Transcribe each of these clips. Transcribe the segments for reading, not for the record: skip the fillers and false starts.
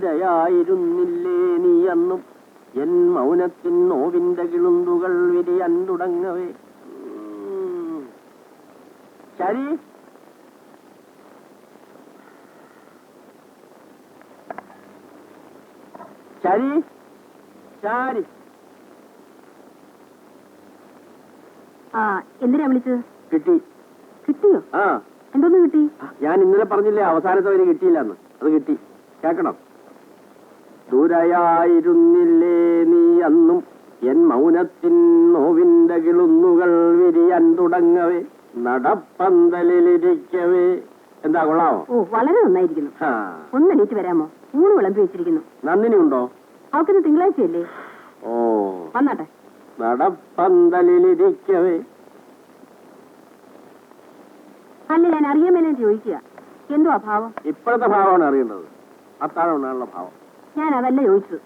ദൂരയായിരുന്നില്ലേ നീ അന്നും എൻ മൗനത്തിൻ നോവിന്റെ കിളുന്തുകൾ വിരിയാൻ തുടങ്ങവേ. ശരി ശരി ശരി. എന്തിനാ വിളിച്ചത്? കിട്ടി. കിട്ടിയോ? എന്തോന്ന് കിട്ടി? ഞാൻ ഇന്നലെ പറഞ്ഞില്ലേ അവസാനത്തെ വരെ കിട്ടിയില്ലെന്ന്. അത് കിട്ടി. കേക്കണം. ദൂരയായിരുന്നില്ലേ നീ അന്നും എൻ മൗനത്തിൻ നോവിന്റെ കിളുന്നുകൾ വിരിയാൻ തുടങ്ങവേ നടപ്പന്തലിരിക്കവേ. എന്താ കൊള്ളാമോ? ഓ വളരെ നന്നായിരിക്കുന്നു. ഒന്ന് എണീറ്റ് വരാമോ? ഊണ് വിളമ്പി വെച്ചിരിക്കുന്നു. നന്ദിനി ഉണ്ടോ? അവക്കിന്ന് തിങ്കളാഴ്ചയല്ലേ? ഓ വന്നാട്ടെ. നടപ്പന്തലിരിക്കവേ. അല്ല ഞാൻ അറിയാൻ മേലെ ചോദിക്കുക, എന്തോ ഭാവം? ഇപ്പോഴത്തെ ഭാവമാണ് അറിയേണ്ടത്. അത്താഴം ഉണ്ടാകുന്ന ഭാവം. ഞാൻ അതല്ല ചോദിച്ചത്.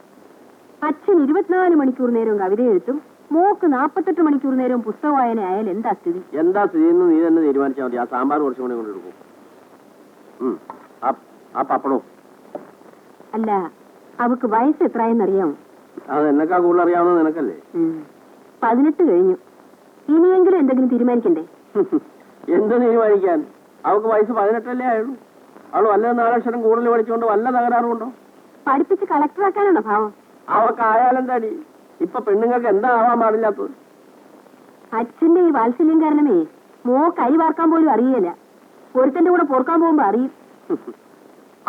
അച്ഛൻ 24 മണിക്കൂർ നേരവും കവിത എഴുത്തും മോക്ക് 48 മണിക്കൂർ നേരവും പുസ്തക വായന ആയാൽ എന്താ സ്ഥിതി? എന്താ സ്ഥിതി എന്ന് നീ തന്നെ തീരുമാനിച്ചാൽ മതി. ആ സാമ്പാർ കുറച്ചും കൂടി കൊണ്ടെടുക്കും. ആ പപ്പടോ? അല്ല അവക്ക് വയസ്സ് എത്രയെന്നറിയാമോ? അത് എന്നെക്കാ കൂടുതൽ അറിയാവുന്നത് നിനക്കല്ലേ? 18 കഴിഞ്ഞു. ഇനിയെങ്കിലും എന്തെങ്കിലും തീരുമാനിക്കണ്ടേ? എന്ത് തീരുമാനിക്കാൻ? അവക്ക് വയസ്സ് 18 ആയുള്ളൂ. അവൾ വല്ല 4 അക്ഷരം കൂടുതൽ പഠിച്ചുകൊണ്ട് വല്ല തകരാറുണ്ടോ? പഠിപ്പിച്ച് കളക്ടറാക്കാനാണോ ഭാവം? അവക്ക് ആയാലെന്താടി? ഇപ്പൊ പെണ്ണുങ്ങൾക്ക് എന്താ ആവാൻ പാടില്ലാത്തത്? അച്ഛന്റെ ഈ വാത്സല്യം കാരണമേ മോക്ക് അരി വാർക്കാൻ പോലും അറിയില്ല. ഒരുത്തന്റെ കൂടെ പോർക്കാൻ പോകുമ്പോ അറിയും.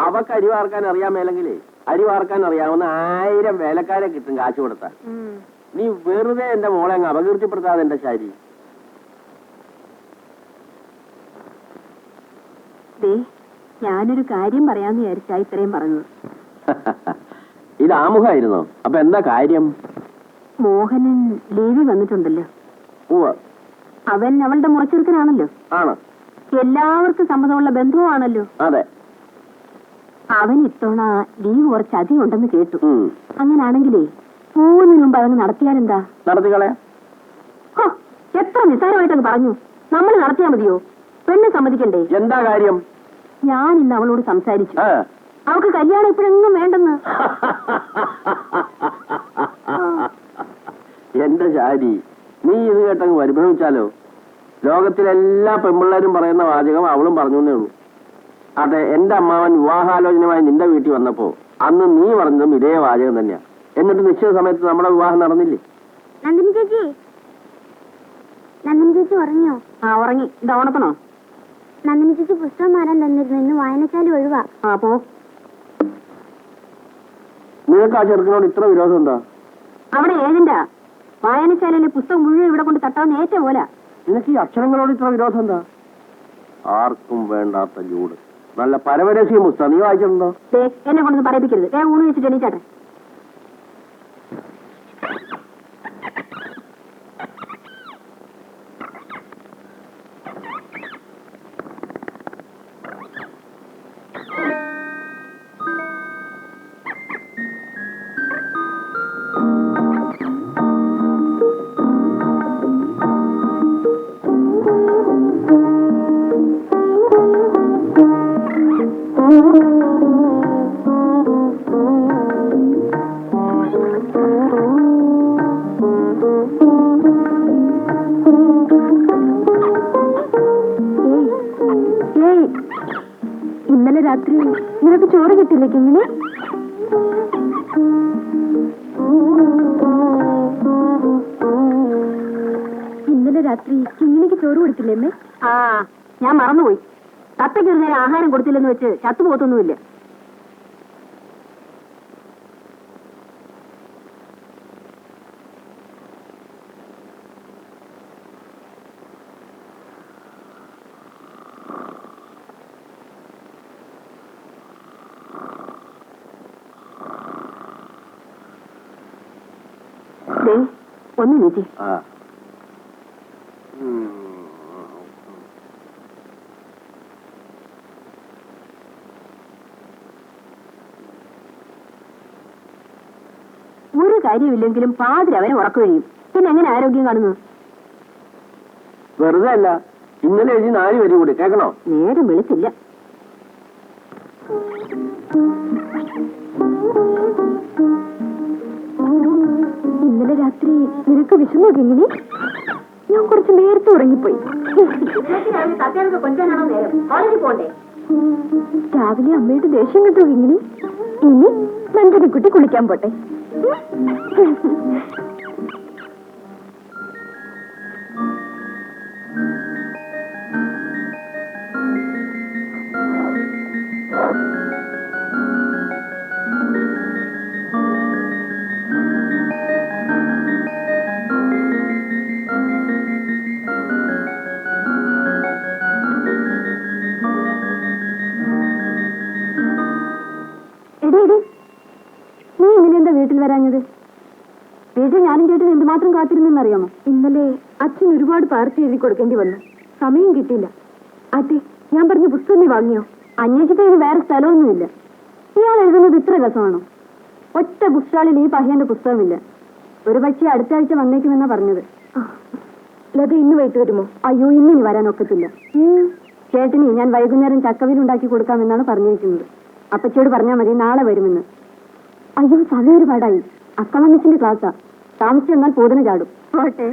അവക്ക് അരി വാർക്കാൻ അറിയാൻ മേലെങ്കിലേ അരി വാർക്കാൻ അറിയാവുന്ന 1000 വേലക്കാരെ കിട്ടും കാശ് കൊടുത്താൽ. നീ വെറുതെ എന്റെ മോളെ അങ്ങ് അപകീർത്തിപ്പെടുത്താതെ എന്റെ ശാരി. ഞാനൊരു കാര്യം പറയാന്ന് വിചാരിച്ചാ ഇത്രയും പറഞ്ഞത്. ഇത് ആമുഖമായിരുന്നോ? അപ്പൊ എന്താ കാര്യം? മോഹനൻ ലേവി വന്നിട്ടുണ്ടല്ലോ. അവൻ അവളുടെ മുറച്ചെറുക്കനാണല്ലോ. ആണ്. എല്ലാവർക്കും സമ്മതമുള്ള ബന്ധുവാണല്ലോ. അതെ. അവൻ ഇത്തവണ ലീവ് കുറച്ച് അധികം ഉണ്ടെന്ന് കേട്ടു. അങ്ങനാണെങ്കിലേ പോകുന്നതിന് മുമ്പ് അവന് നടത്തിയാലെന്താ? നടത്തിക്കളയാ. എത്ര നിസ്സാരമായിട്ടങ്ങ് പറഞ്ഞു. നമ്മൾ നടത്തിയാ മതിയോ? പെണ്ണ് സമ്മതിക്കണ്ടേ? എന്താ കാര്യം? ഞാൻ ഇന്ന് അവളോട് സംസാരിച്ചു. അവൾക്ക് കല്യാണം ഇപ്പോഴെങ്ങും വേണ്ടെന്ന്. എന്റെ ശാരി, നീ ഇത് കേട്ടങ്ങ് പരിഭ്രമിച്ചാലോ? ലോകത്തിലെല്ലാ പെൺപിള്ളേരും പറയുന്ന വാചകം അവളും പറഞ്ഞു എന്നേ ഉള്ളൂ. അതെ, എന്റെ അമ്മാവൻ വിവാഹാലോചനയുമായി നിന്റെ വീട്ടിൽ വന്നപ്പോ അന്ന് നീ പറഞ്ഞതും ഇതേ വാചകം തന്നെയാ. എന്നിട്ട് നിശ്ചിത സമയത്ത് നമ്മുടെ വിവാഹം നടന്നില്ലേ? നന്ദിനി ചേച്ചി ഉറങ്ങിയോ? ഉറങ്ങി. എന്താ ഓണത്തണോ? നന്ദിനി ചേച്ചി പുസ്തകം മാറാൻ തന്നിരുന്നു. ഇന്ന് വായനശാല ഒഴിവാ. പോ. നിനക്ക് ആ ചെറുക്കനോട് ഇത്ര വിരോധം ഉണ്ടോ? അവിടെ ഏജന്റാ. വായനശാലയിലെ പുസ്തകം മുഴുവൻ ഇവിടെ കൊണ്ട് തട്ടാവുന്ന ഏറ്റ പോലെ. നിനക്ക് ഈ അക്ഷരങ്ങളോട് ഇത്ര വിരോധം എന്താ? ആർക്കും വേണ്ടാത്ത ജൂഡ്. നല്ല പരമരസ്യം പുസ്തകം. നീ വായിച്ചിട്ടുണ്ടോ? എന്നെ കൊണ്ടൊന്ന് പറയിപ്പിക്കരുത്. ഊണ് വെച്ചിട്ട് എണീച്ചാട്ടെ. ഇന്നലെ രാത്രി നിനക്ക് ചോറ് കിട്ടില്ലേ കിങ്ങിണി? ഇന്നലെ രാത്രി കിങ്ങിണിക്ക് ചോറ് കൊടുത്തില്ലേ അമ്മേ? ഞാൻ മറന്നുപോയി. തത്തയ്ക്ക് ഒരു നേരം ആഹാരം കൊടുത്തില്ലെന്ന് വെച്ച് ചത്തുപോത്തൊന്നുമില്ല. ഒന്ന് നീച്ചി. ഒരു കാര്യമില്ലെങ്കിലും പാതിരി അവനെ ഉറക്കുകയും പിന്നെ എങ്ങനെ ആരോഗ്യം കാണുന്നു? വെറുതെ അല്ല, ഇന്നലെ എഴുതി 4 വരി കൂടി കേൾക്കണോ? നേരം വിളിച്ചില്ല. ഇന്നലെ രാത്രി നിനക്ക് വിശന്നു കിങ്ങിണി? ഞാൻ കുറച്ച് നേരത്തെ ഉറങ്ങിപ്പോയി. രാവിലെ അമ്മയുടെ ദേഷ്യം കിട്ടു കിങ്ങിണി. ഇനി നന്ദനക്കുട്ടി കുളിക്കാൻ പോട്ടെ. നീ ഇങ്ങനെന്താ വീട്ടിൽ വരാഞ്ഞത്? വീട്ടിൽ ഞാനും ചേട്ടൻ എന്തുമാത്രം കാത്തിരുന്നെന്നറിയാമോ? ഇന്നലെ അച്ഛൻ ഒരുപാട് പാർട്ടി എഴുതി കൊടുക്കേണ്ടി വന്നു. സമയം കിട്ടിയില്ല. അതെ, ഞാൻ പറഞ്ഞ പുസ്തകം നീ വാങ്ങിയോ? അന്വേഷിക്കാൻ വേറെ സ്ഥലമൊന്നുമില്ല. ഇയാൾ എഴുതുന്നത് ഇത്ര രസമാണോ? ഒറ്റ ബുക്ക് സ്റ്റാളിൽ ഈ പഹ്യന്റെ പുസ്തകമില്ല. ഒരു പക്ഷേ അടുത്ത ആഴ്ച വന്നേക്കുമെന്നാ പറഞ്ഞത്. ലത ഇന്ന് വൈകിട്ട് വരുമോ? അയ്യോ, ഇന്നിനി വരാനൊക്കത്തില്ല. ചേട്ടന് ഞാൻ വൈകുന്നേരം ചക്കവിലുണ്ടാക്കി കൊടുക്കാമെന്നാണ് പറഞ്ഞിരിക്കുന്നത്. അപ്പച്ചയോട് പറഞ്ഞാൽ മതി നാളെ വരുമെന്ന്. അയ്യോ, സമയം ഒരുപാടായി. അക്കമമിസിന്റെ ക്ലാസ്സാ. താമസിച്ച് എന്നാൽ പോതന ചാടും. പോട്ടെ.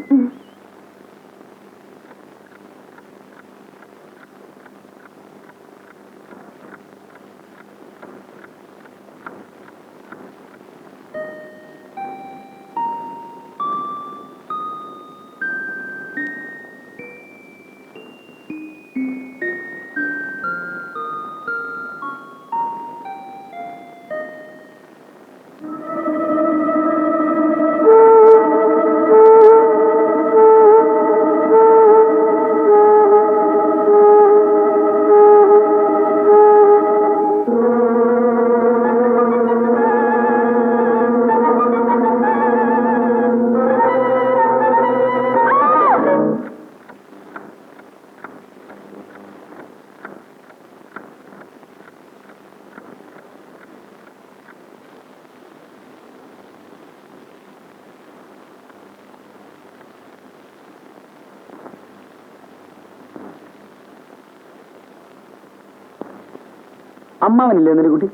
അമ്മാവനില്ലേ എന്നൊരു കുട്ടി?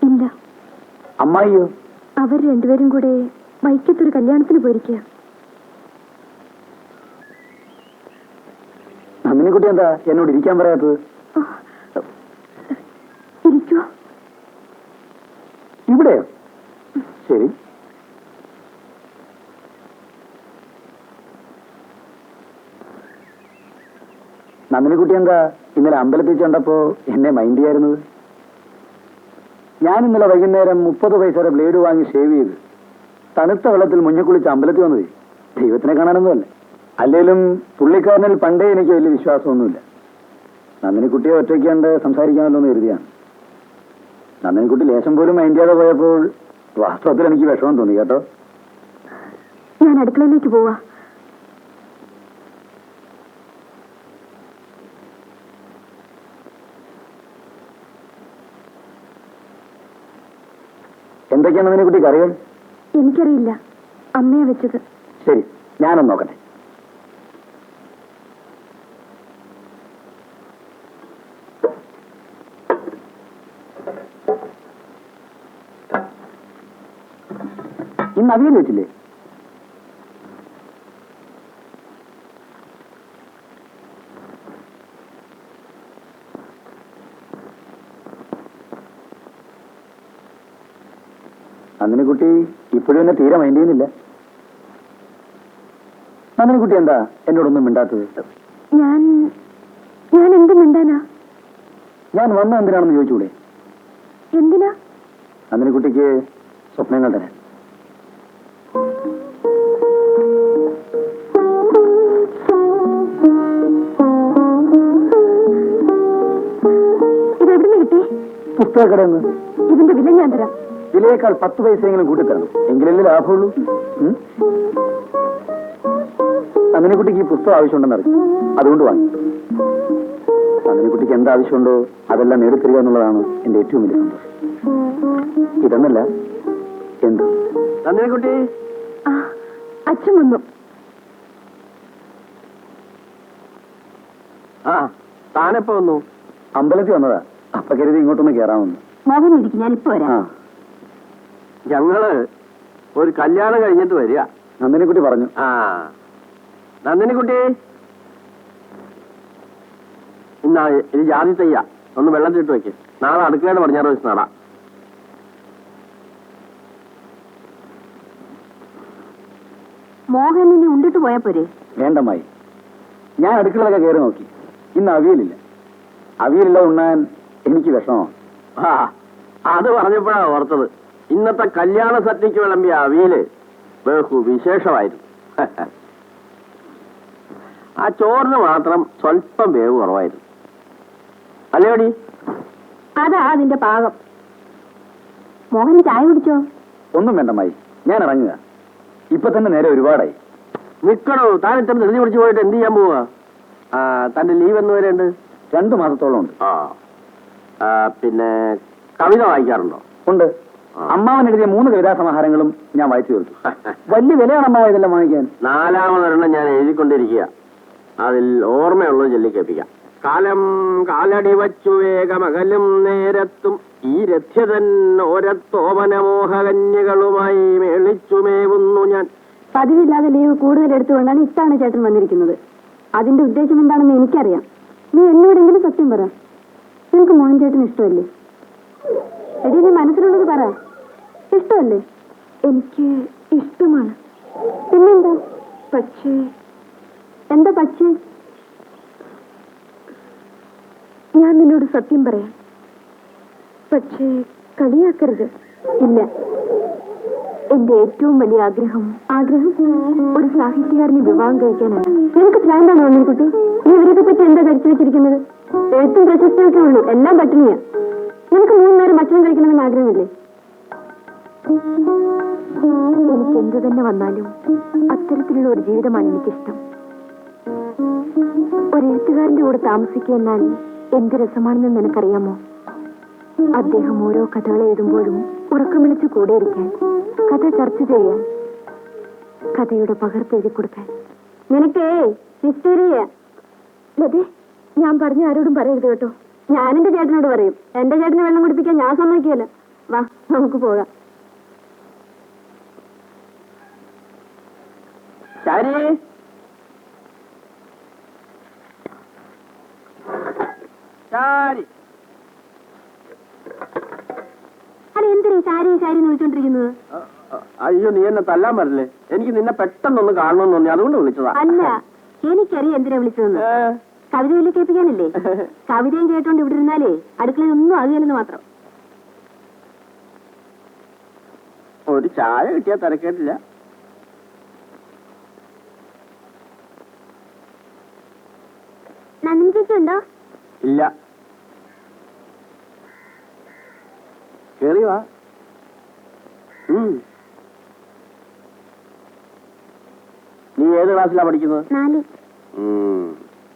ഇല്ല. അമ്മായിയോ? അവർ രണ്ടുപേരും കൂടെ വൈക്കത്തൊരു കല്യാണത്തിന് പോയിരിക്കുക. നന്ദിനിക്കുട്ടി എന്താ എന്നോട് ഇരിക്കാൻ പറയാത്തത്? ഇരിക്കോ? ഇവിടെയോ? ശരി. നന്ദിനിക്കുട്ടി എന്താ ഇന്നലെ അമ്പലത്തിൽ ചെണ്ടപ്പോ എന്നെ മൈൻഡ് ചെയ്യായിരുന്നത്? ഞാൻ ഇന്നലെ വൈകുന്നേരം 30 പൈസയുടെ ബ്ലേഡ് വാങ്ങി ഷേവ് ചെയ്ത് തണുത്ത വെള്ളത്തിൽ മുങ്ങിക്കുളിച്ച് അമ്പലത്തിൽ വന്നത് ദൈവത്തിനെ കാണാനൊന്നുമല്ല. അല്ലെങ്കിലും പുള്ളിക്കാരനിൽ പണ്ടേ എനിക്ക് വലിയ വിശ്വാസമൊന്നുമില്ല. നന്ദിനിക്കുട്ടിയെ ഒറ്റയ്ക്കാണ്ട് സംസാരിക്കാമല്ലോ എന്ന് കരുതിയാണ്. നന്ദിനിക്കുട്ടി ലേശം പോലും മൈൻഡ് ചെയ്യാതെ പോയപ്പോൾ വാസ്തവത്തിൽ എനിക്ക് വിഷമം തോന്നി കേട്ടോ. ഞാൻ അടുക്കളയിലേക്ക് പോവാ. എന്തൊക്കെയാണ് നന്ദിനിക്കുട്ടി കറികൾ? എനിക്കറിയില്ല, അമ്മയെ വെച്ചത്. ശരി, ഞാനൊന്ന് നോക്കട്ടെ. ഇന്ന് അവിയൽ വെച്ചില്ലേ? നന്ദിനിക്കുട്ടി ഇപ്പോഴും എന്നെ തീരെ മൈൻഡ് ചെയ്യുന്നില്ല. നന്ദിനിക്കുട്ടി എന്താ എന്നോടൊന്നും മിണ്ടാത്തത്? ഞാൻ എന്ത് മിണ്ടാനാ? ഞാൻ വന്ന എന്തിനാണെന്ന് ചോദിച്ചൂടെ? എന്തിനാ? നന്ദിനിക്കുട്ടിക്ക് സ്വപ്നങ്ങൾ തരാൻ. ഇതെവിടുന്ന് കിട്ടി? പുസ്തകക്കടയിൽ നിന്ന്. ഇതിന്റെ വില ഞാൻ തരാം. വിലയേക്കാൾ 10 പൈസയെങ്കിലും കൂട്ടിത്തരണം, എങ്കിലല്ലേ ലാഭമുള്ളൂ. നന്ദിനിക്കുട്ടിക്ക് ഈ പുസ്തകം ആവശ്യമുണ്ടെന്നറിയും, അതുകൊണ്ട് വാങ്ങി. നന്ദിനിക്കുട്ടിക്ക് എന്താവശ്യമുണ്ടോ അതെല്ലാം നേടിത്തരിക എന്നുള്ളതാണ് എന്റെ ഏറ്റവും വലിയ സന്തോഷം. ഇതെന്നല്ല എന്ത്. നന്ദിനിക്കുട്ടി, അച്ഛൻ വന്നു. ആ താനെപ്പോ വന്നു? അമ്പലത്തിൽ വന്നതാ. അപ്പൊ കരുതി ഇങ്ങോട്ടൊന്ന് കേറാമെന്ന്. മോഹൻ ഇരിക്കും, ഞാൻ ഇപ്പൊ വരാം. ഞങ്ങള് ഒരു കല്യാണം കഴിഞ്ഞിട്ട് വരിക. നന്ദിനിക്കുട്ടി പറഞ്ഞു. ആ നന്ദിനിക്കുട്ടി, ഇന്നാ ഇത് ജാതി തയ്യ ഒന്ന് വെള്ളത്തിട്ട് വെക്ക്. നാളെ അടുക്കളയുടെ പടിഞ്ഞാറ് വെച്ച് നടാം. മോഹൻ ഇനി ഉണ്ടിട്ട് പോയാ പോരെ? വേണ്ടമ്മായി, ഞാൻ അടുക്കളയൊക്കെ കയറി നോക്കി. ഇന്ന് അവിയലില്ല. അവിയലില്ല ഉണ്ണാൻ എനിക്ക് വിഷമമാണ്. ആ അത് പറഞ്ഞപ്പോഴാണ് ഓർത്തത്. ഇന്നത്തെ കല്യാണ സദ്യക്ക് വിളമ്പിയ അവിയല് ബഹു വിശേഷമായിരുന്നു. ആ ചോറിന് മാത്രം സ്വല്പം വേവ് കുറവായിരുന്നു. അല്ലേടി? അതാ അതിന്റെ പാകം. മോഹൻ ചായ കുടിച്ചോ? ഒന്നും വേണ്ടമ്മായി, ഞാൻ ഇറങ്ങുക. ഇപ്പൊ തന്നെ നേരെ ഒരുപാടായി. നിക്കണോ, താൻ ഇത്ര ധൃതി പിടിച്ചു പോയിട്ട് എന്ത് ചെയ്യാൻ പോവാ? തന്റെ ലീവ് എന്ന് വരെയുണ്ട്? 2 മാസത്തോളം ഉണ്ട്. പിന്നെ കവിത വായിക്കാറുണ്ടോ? ഉണ്ട്. അമ്മാവൻ എഴുതിയ 3 കവിതാ സമാഹാരങ്ങളും ഞാൻ വായിച്ചു തീർത്തു. വലിയ വിലയാണ് അമ്മാവ ഇതെല്ലാം വാങ്ങിക്കാൻ. 4ാമതൊരെണ്ണം ഞാൻ എഴുതിക്കൊണ്ടിരിക്കുക. അതിൽ ഓർമ്മയുള്ളത് ചൊല്ലിക്കേൾപ്പിക്കാം. കാലം കാലടി വച്ചു വേഗമകലും നേരത്തും ഈ രഥ്യതൻ ഓരത്തോമനമോഹകന്യകളുമായി മേളിച്ചുമേവുന്നു ഞാൻ. പതിവില്ലാതെ ലീവ് കൂടുതൽ എടുത്തുകൊണ്ടാണ് ഇത്തവണ ചേട്ടൻ വന്നിരിക്കുന്നത്. അതിന്റെ ഉദ്ദേശം എന്താണെന്ന് എനിക്കറിയാം. നീ എന്നോടെങ്കിലും സത്യം പറ. നിനക്ക് മോഹൻ ചേട്ടൻ ഇഷ്ടമല്ലേ? എടി, നീ മനസ്സിലുള്ളത് പറ. ഇഷ്ടമല്ലേ? എനിക്ക് ഇഷ്ടമാണ്. പിന്നെന്താ? പക്ഷേ എന്താ പക്ഷേ? ഞാൻ നിന്നോട് സത്യം പറയാം. പക്ഷേ കളിയാക്കരുത്. ഇല്ല, എന്റെ ഏറ്റവും വലിയ ആഗ്രഹം ഒരു സാഹിത്യകാരനെ വിവാഹം കഴിക്കാനാണ്. നിനക്ക് ഭ്രാന്താണോ കുട്ടി? നീ ഇവരൊക്കെ പറ്റി എന്താ ധരിച്ചു വെച്ചിരിക്കുന്നത്? എഴുത്തും പ്രശസ്തിയൊക്കെ ഉള്ളൂ, എല്ലാം പട്ടിണിയാ. നിനക്ക് 3 നേരം ഭക്ഷണം കഴിക്കണമെന്ന് ആഗ്രഹമില്ലേ? എനിക്ക് എന്ത് തന്നെ വന്നാലും അത്തരത്തിലുള്ള ഒരു ജീവിതമാണ് എനിക്കിഷ്ടം. ഒരു എഴുത്തുകാരന്റെ കൂടെ താമസിക്കുക എന്നാൽ എന്ത് രസമാണെന്ന് നിനക്കറിയാമോ? അദ്ദേഹം ഓരോ കഥകൾ എഴുതുമ്പോഴും ഉറക്കം വിളിച്ച് കൂടെയിരിക്കാൻ, കഥ ചർച്ച ചെയ്യാൻ, കഥയുടെ പകർപ്പെഴുതി കൊടുക്കാൻ. നിനക്കേ ഹിസ്റ്ററിയ ഞാൻ പറഞ്ഞ ആരോടും പറയരുത് കേട്ടോ. ഞാനെന്റെ ചേട്ടനോട് പറയും. എന്റെ ചേട്ടന് വെള്ളം കുടിപ്പിക്കാൻ ഞാൻ സമ്മതിക്കുകയല്ല. വാ, നമുക്ക് പോകാം. ശാരി, ശാരി, അല്ല, എന്തിനാ സാരി സാരി എന്ന് വിളിച്ചോണ്ടിരിക്കുന്നത്? അയ്യോ, നീ എന്നെ തല്ലാൻ പറ്റില്ലേ? എനിക്ക് നിന്നെ പെട്ടെന്നൊന്ന് കാണണമെന്ന് തോന്നി, അതുകൊണ്ട് വിളിച്ചതാ. അല്ല, എനിക്കറിയാം എന്തിനാ വിളിച്ചതെന്ന്. കവിത വലിയ കേൾപ്പിക്കാനല്ലേ? കവിതയും കേട്ടോണ്ട് ഇവിടെ ഇരുന്നാലേ അടുക്കളയിൽ ഒന്നും ആകുകയല്ലെന്ന് മാത്രം. ഒരു ചായ കിട്ടിയാ തിരക്കേട്ടില്ല. നന്ദിച്ചുണ്ടോ? ഇല്ല, കേറി വാ. നീ ഏത് ക്ലാസ്സിലാ പഠിക്കുന്നത്? 4.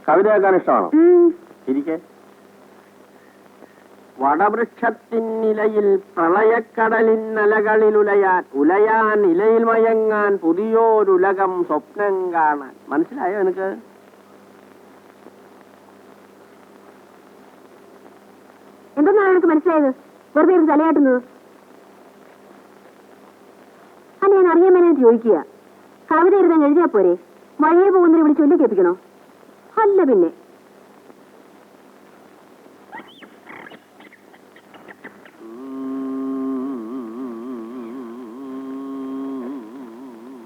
കവിത കേൾക്കാൻ ഇഷ്ടമാണോ? ഇരിക്കെ. വടവൃക്ഷത്തിനിലയിൽ പ്രളയക്കടലിന്നലകളിൽ ഉലയാൻ ഇലയിൽ മയങ്ങാൻ പുതിയോരുലകം സ്വപ്നം കാണാൻ. മനസ്സിലായോ എനിക്ക്? എന്തെന്നാണ് എനിക്ക് മനസ്സിലായത്? വെറുതെ ഇരുന്ന് തലയാട്ടുന്നത്. അല്ല, ഞാൻ അറിയാൻ വേണ്ടി ചോദിക്കുക. കവിത എഴുതാൻ എഴുതിയാ പോരെ? വഴിയെ പോകുന്നതിനെ വിളിച്ച് ചൊല്ലി കേൾപ്പിക്കണോ? അല്ല പിന്നെ.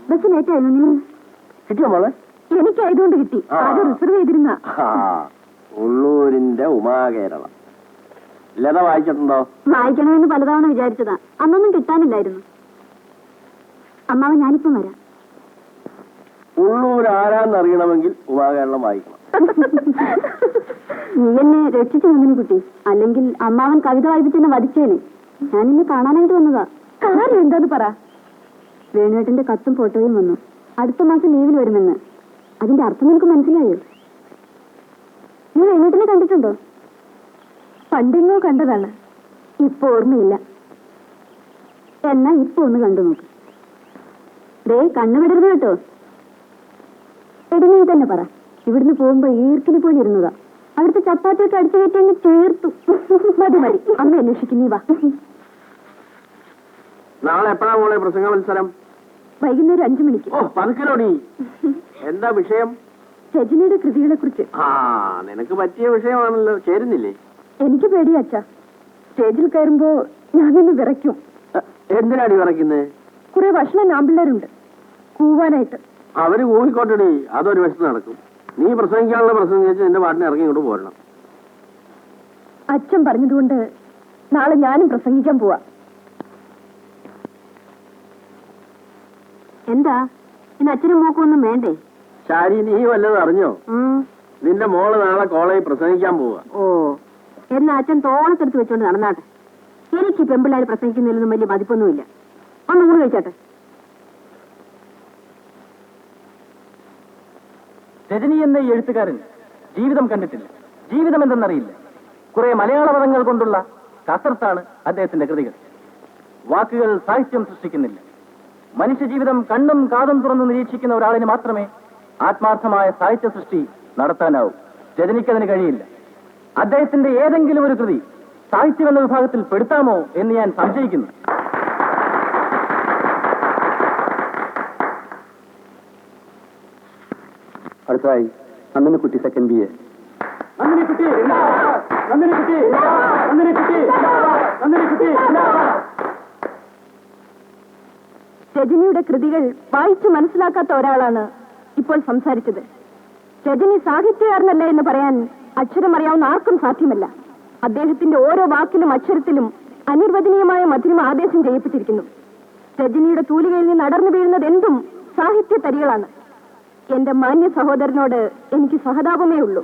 ബസ് ലേറ്റായിരുന്നു. നീ കിട്ടിയോ മോളെ? എനിക്കായതുകൊണ്ട് കിട്ടി. അത് റിസർവ് ചെയ്തിരുന്ന. ഉള്ളൂരിന്റെ ഉമാകേരളം ലത വായിച്ചിട്ടുണ്ടോ? വായിക്കണമെന്ന് പലതവണ വിചാരിച്ചതാ. അന്നൊന്നും കിട്ടാനില്ലായിരുന്നു. അമ്മാവൻ, ഞാനിപ്പം വരാം. ഉള്ളൂർ ആരാന്നറിയണമെങ്കിൽ ഉമാകേരളം വായിക്കണം. നീ എന്നെ രക്ഷിച്ചു വന്നിന് കുട്ടി. അല്ലെങ്കിൽ അമ്മാവൻ കവിത വായിപ്പിച്ചെന്നെ വധിച്ചേനെ. ഞാൻ ഇന്ന് കാണാനായിട്ട് വന്നതാ. കാര്യം എന്താന്ന് പറ. വേണുവേട്ടന്റെ കത്തും ഫോട്ടോയും വന്നു. അടുത്ത മാസം ലീവിൽ വരുമെന്ന്. അതിന്റെ അർത്ഥം നിനക്ക് മനസ്സിലായോ? നീ വേണുവേട്ടനെ കണ്ടിട്ടുണ്ടോ? പണ്ടെങ്ങോ കണ്ടതാണ്. ഇപ്പൊ ഓർമ്മയില്ല. എന്നാ ഇപ്പൊ ഒന്ന് കണ്ടു നോക്ക്. ദേ, കണ്ണു വിടരുത് കേട്ടോ. എടി, നീ തന്നെ പറ. ഇവിടുന്ന് പോകുമ്പോ ഈർക്കിന് പോലെ ഇരുന്നതാ. അവിടുത്തെ ചപ്പാത്തിയൊക്കെ അടിച്ചു കയറ്റി അങ്ങ് ചേർത്തു. മതി മതി, അമ്മ അന്വേഷിക്കും. നീ വാ. നാളെ എപ്പോഴാ മോളെ പ്രസംഗ മത്സരം? വൈകുന്നേരം 5 മണിക്ക്. ഓ പതുക്കലോടി. എന്താ വിഷയം? രജനിയുടെ കൃതികളെ കുറിച്ച്. ആ നിനക്ക് പറ്റിയ വിഷയമാണല്ലോ. ചേരുന്നില്ലേ? എനിക്ക് പേടിയാ അച്ഛാ. സ്റ്റേജിൽ കയറുമ്പോ ഞാനൊന്ന് വിറയ്ക്കും. എന്തിനാടി വിറയ്ക്കുന്നേ? കുറെ ഭക്ഷണം ആമ്പിള്ളേരുണ്ട് കൂവാനായിട്ട്. അവര് കൂവിക്കോട്ടടി, അതൊരു വശത്ത് നടക്കും. നീ പ്രസംഗിക്കാനുള്ള പ്രസംഗിച്ച് നിന്റെ പാട്ടിനെ ഇറങ്ങി ഇങ്ങോട്ട് പോരണം. അച്ഛൻ പറഞ്ഞതുകൊണ്ട് നാളെ ഞാനും പ്രസംഗിക്കാൻ പോവാ. എന്താ ഇന്ന് അച്ഛനും മോക്കൊന്നും വേണ്ടേ? ശാരി, നീ വല്ലതും അറിഞ്ഞോ? നിന്റെ മോള് നാളെ കോളേജിൽ പ്രസംഗിക്കാൻ പോവാ. ഓ എന്നാ അച്ഛൻ തോളത്തെടുത്ത് വെച്ചോണ്ട് നടന്നാട്ടെ. എനിക്ക് പെമ്പിള്ളാര് പ്രസംഗിക്കുന്നതിലൊന്നും വലിയ മതിപ്പൊന്നുമില്ല. ഒന്ന് ഊണ് കഴിച്ചാട്ടെ. രജനി എന്ന ഈ എഴുത്തുകാരൻ ജീവിതം കണ്ടിട്ടില്ല, ജീവിതം എന്തെന്നറിയില്ല. കുറെ മലയാള പദങ്ങൾ കൊണ്ടുള്ള കസർത്താണ് അദ്ദേഹത്തിന്റെ കൃതികൾ. വാക്കുകൾ സാഹിത്യം സൃഷ്ടിക്കുന്നില്ല. മനുഷ്യജീവിതം കണ്ണും കാതും തുറന്ന് നിരീക്ഷിക്കുന്ന ഒരാളിന് മാത്രമേ ആത്മാർത്ഥമായ സാഹിത്യ സൃഷ്ടി നടത്താനാവൂ. രജനിക്കതിന് കഴിയില്ല. അദ്ദേഹത്തിന്റെ ഏതെങ്കിലും ഒരു കൃതി സാഹിത്യം എന്ന വിഭാഗത്തിൽ പെടുത്താമോ എന്ന് ഞാൻ സംശയിക്കുന്നു. അടുത്തതായി നന്ദിനിക്കുട്ടി സെക്കൻഡ് BA. രജനിയുടെ കൃതികൾ വായിച്ചു മനസ്സിലാക്കാത്ത ഒരാളാണ് ഇപ്പോൾ സംസാരിച്ചത്. രജനി സാഹിത്യകാരനല്ല എന്ന് പറയാൻ അക്ഷരം അറിയാവുന്ന ആർക്കും സാധ്യമല്ല. അദ്ദേഹത്തിന്റെ ഓരോ വാക്കിലും അക്ഷരത്തിലും അനിർവചനീയമായ മധുരം ആദേശം ചെയ്യപ്പെട്ടിരിക്കുന്നു. രജനിയുടെ തൂലികയിൽ നിന്ന് അടർന്നു വീഴുന്നത് എന്തും സാഹിത്യ തരികളാണ്. എന്റെ മാന്യ സഹോദരനോട് എനിക്ക് സഹതാപമേ ഉള്ളൂ.